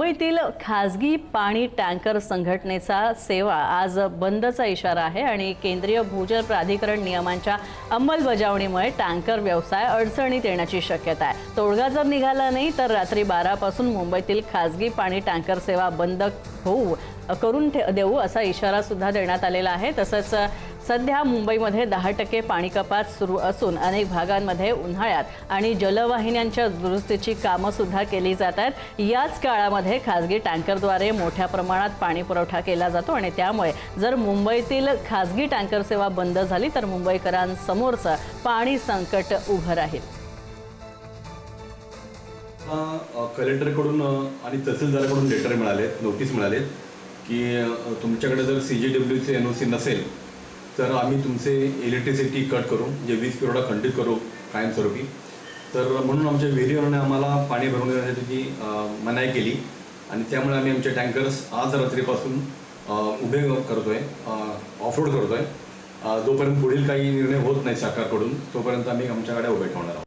मुंबईतील खासगी पाणी टँकर संघटनेचा सेवा आज बंदचा इशारा आहे आणि केंद्रीय भूजल प्राधिकरण नियमांच्या अंमलबजावणीमुळे टँकर व्यवसाय अडचणीत येण्याची शक्यता आहे। तोडगा जर निघाला नाही तर रात्री 12 पासून मुंबईतील खासगी पाणी टँकर सेवा बंद करून देऊ असा इशारा सुद्धा देण्यात आलेला आहे। तसंच सध्या मुंबईमध्ये 10% पाणी कपात सुरू असून अनेक भागांमध्ये उन्हाळ्यात आणि जलवाहिन्यांच्या दुरुस्तीची कामं सुद्धा केली जात आहेत। याच काळामध्ये खासगी टँकरद्वारे मोठ्या प्रमाणात पाणी पुरवठा केला जातो आणि त्यामुळे जर मुंबईतील खासगी टँकर सेवा बंद झाली तर मुंबईकरांसमोरचं पाणी संकट उभं राहील। कलेक्टरकडून आणि तहसीलदाराकडून लेटर मिळाले, नोटीस मिळाले की तुमच्याकडे जर CGWचे NOC नसेल तर आम्ही तुमचे इलेक्ट्रिसिटी कट करू, जे वीज पुरवठा खंडित करू कायमस्वरूपी। तर म्हणून आमच्या विहिरीवरने आम्हाला पाणी भरून देण्यासाठी मनाई केली आणि त्यामुळे आम्ही आमचे टँकर्स आज रात्रीपासून उभे करतोय, ऑफरोड करतोय। जोपर्यंत पुढील काही निर्णय होत नाही सरकारकडून तोपर्यंत आम्ही आमच्या गाड्या उभे ठेवणार आहोत।